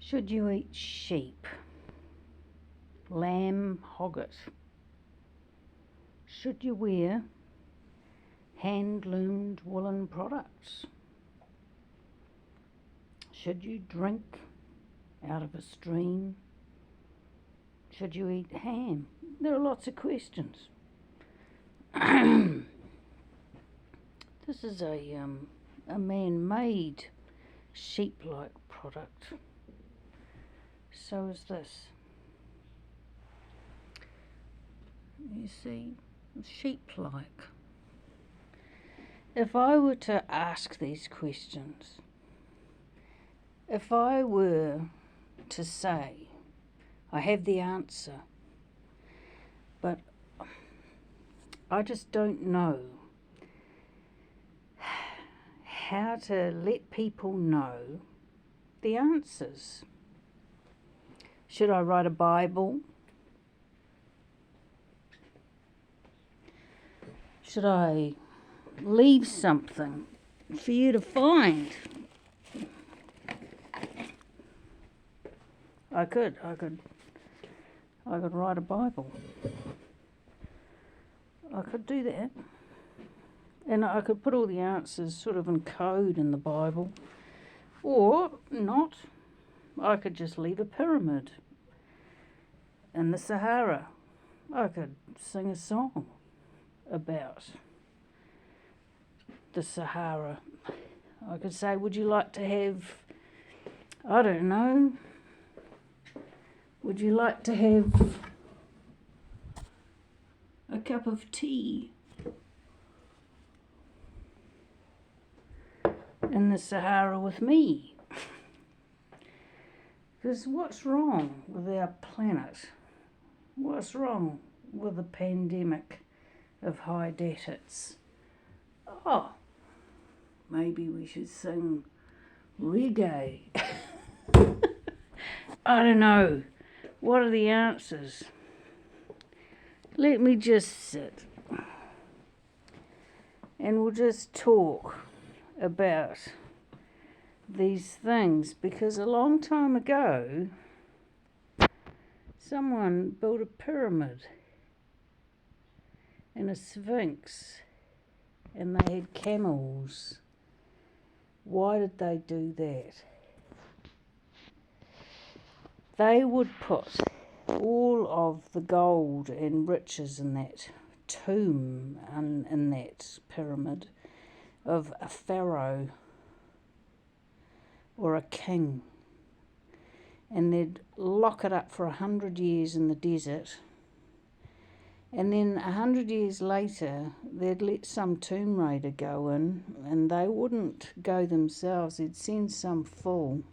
Should you eat sheep, lamb, hogget? Should you wear hand-loomed woolen products? Should you drink out of a stream? Should you eat ham? There are lots of questions. This is a man-made sheep-like product. So is this. You see, sheep-like. If I were to ask these questions, if I were to say, I have the answer, but I just don't know how to let people know the answers. Should I write a Bible? Should I leave something for you to find? I could write a Bible. I could do that. And I could put all the answers sort of in code in the Bible. Or not. I could just leave a pyramid in the Sahara. I could sing a song about the Sahara. I could say, would you like to have, I don't know, would you like to have a cup of tea in the Sahara with me? Because what's wrong with our planet? What's wrong with the pandemic of hydatids? Oh, maybe we should sing reggae. I don't know. What are the answers? Let me just sit and we'll just talk about these things, because a long time ago someone built a pyramid and a sphinx and they had camels. Why did they do that? They would put all of the gold and riches in that tomb and in that pyramid of a pharaoh or a king, and they'd lock it up for 100 years in the desert, and then 100 years later they'd let some tomb raider go in, and they wouldn't go themselves, they'd send some fool,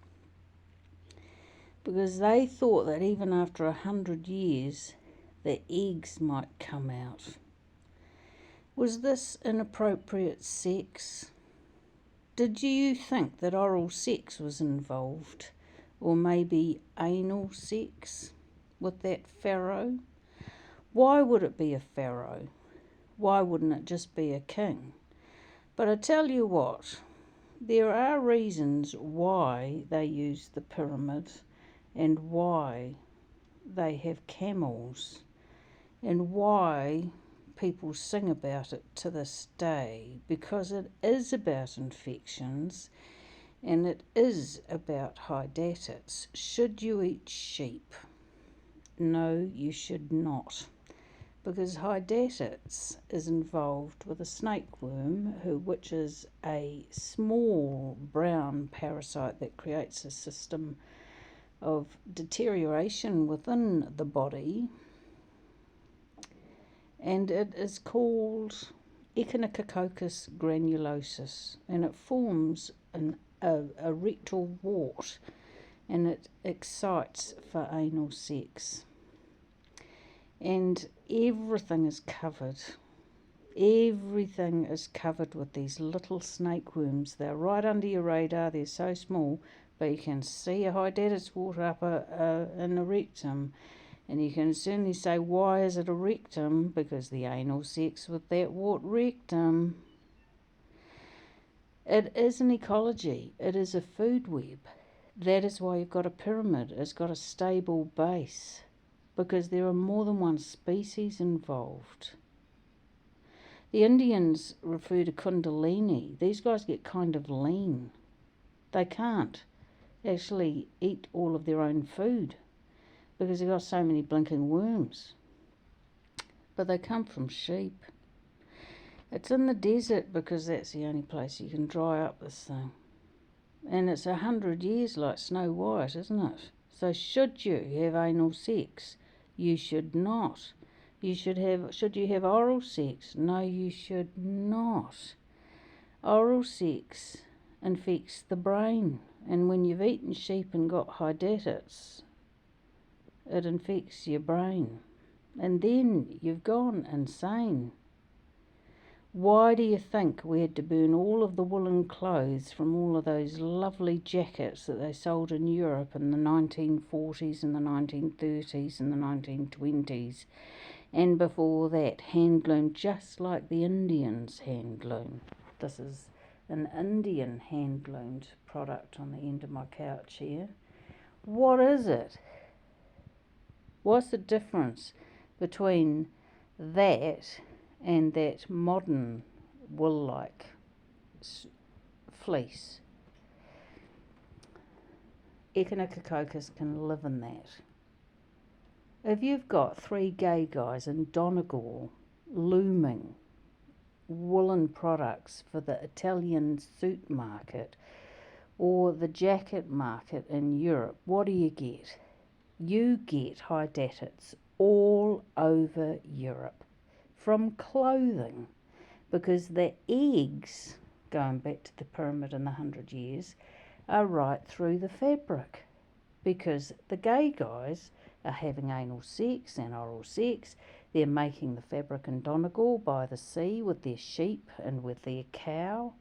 because they thought that even after 100 years the eggs might come out. Was this inappropriate sex? Did you think that oral sex was involved, or maybe anal sex with that pharaoh? Why would it be a pharaoh? Why wouldn't it just be a king? But I tell you what, there are reasons why they use the pyramid and why they have camels and why people sing about it to this day, because it is about infections and it is about hydatids. Should you eat sheep? No, you should not, because hydatids is involved with a snakeworm, which is a small brown parasite that creates a system of deterioration within the body, and it is called echinocococcus granulosis, and it forms a rectal wart, and it excites for anal sex. And everything is covered with these little snake worms. They're right under your radar, they're so small, but you can see a hydatids wart up in a rectum. And you can certainly say, why is it a rectum? Because the anal sex with that wart rectum. It is an ecology. It is a food web. That is why you've got a pyramid. It's got a stable base because there are more than one species involved. The Indians refer to Kundalini. These guys get kind of lean. They can't actually eat all of their own food because they've got so many blinking worms. But they come from sheep. It's in the desert because that's the only place you can dry up this thing. And it's 100 years like Snow White, isn't it? So should you have anal sex? You should not. Should you have oral sex? No, you should not. Oral sex infects the brain, and when you've eaten sheep and got hydatids, it infects your brain, and then you've gone insane. Why do you think we had to burn all of the woolen clothes from all of those lovely jackets that they sold in Europe in the 1940s and the 1930s and the 1920s? And before that, handloom, just like the Indians handloom. This is an Indian handloomed product on the end of my couch here. What is it? What's the difference between that and that modern wool-like fleece? Echinocococcus can live in that. If you've got 3 gay guys in Donegal looming woolen products for the Italian suit market or the jacket market in Europe, what do you get? You get hydatids all over Europe from clothing, because the eggs, going back to the pyramid in the 100 years, are right through the fabric, because the gay guys are having anal sex and oral sex. They're making the fabric in Donegal by the sea with their sheep and with their cow,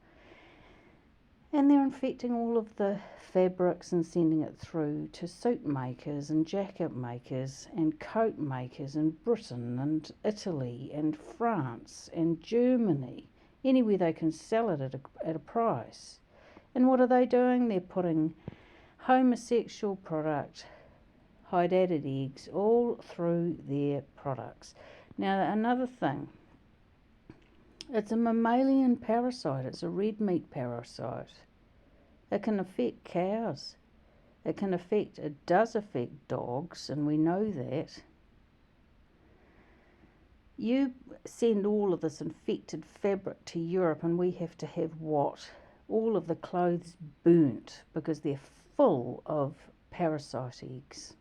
and they're infecting all of the fabrics and sending it through to suit makers and jacket makers and coat makers in Britain and Italy and France and Germany, anywhere they can sell it at a price. And what are they doing? They're putting homosexual product, hydatid eggs, all through their products. Now, another thing, it's a mammalian parasite. It's a red meat parasite. It can affect cows. It does affect dogs, and we know that. You send all of this infected fabric to Europe, and we have to have what? All of the clothes burnt because they're full of parasite eggs.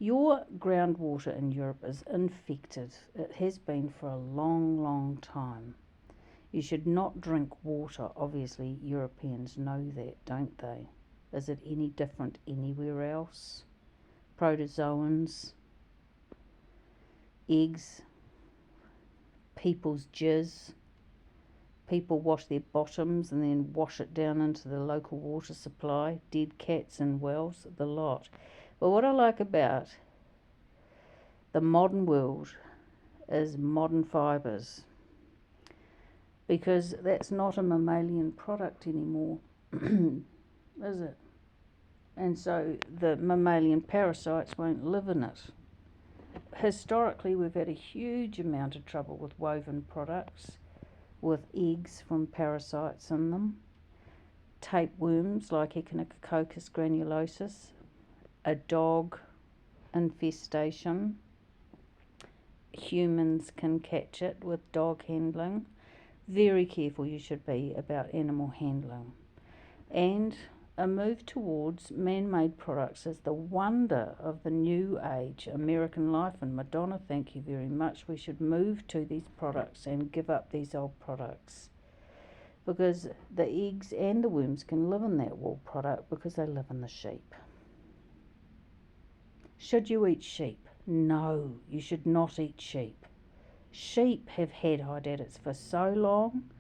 Your groundwater in Europe is infected. It has been for a long, long time. You should not drink water. Obviously, Europeans know that, don't they? Is it any different anywhere else? Protozoans, eggs, people's jizz. People wash their bottoms and then wash it down into the local water supply. Dead cats in wells, the lot. But what I like about the modern world is modern fibres, because that's not a mammalian product anymore, is it? And so the mammalian parasites won't live in it. Historically, we've had a huge amount of trouble with woven products with eggs from parasites in them, tapeworms like echinocococcus granulosis, a dog infestation. Humans can catch it with dog handling. Very careful you should be about animal handling. And a move towards man-made products is the wonder of the new age. American life and Madonna, thank you very much. We should move to these products and give up these old products, because the eggs and the worms can live in that wool product because they live in the sheep. Should you eat sheep? No, you should not eat sheep. Sheep have had hydatids for so long.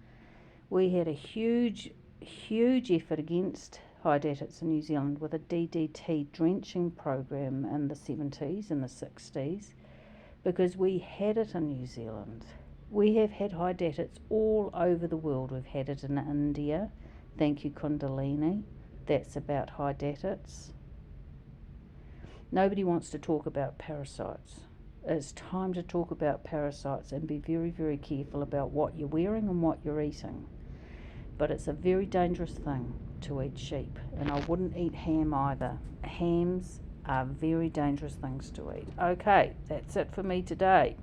We had a huge effort against hydatids in New Zealand with a DDT drenching program in the 70s and the 60s, because we had it in New Zealand. We have had hydatids all over the world. We've had it in India, thank you Kundalini. That's about hydatids. Nobody wants to talk about parasites. It's time to talk about parasites and be very, very careful about what you're wearing and what you're eating. But it's a very dangerous thing to eat sheep, and I wouldn't eat ham either. Hams are very dangerous things to eat. Okay, that's it for me today.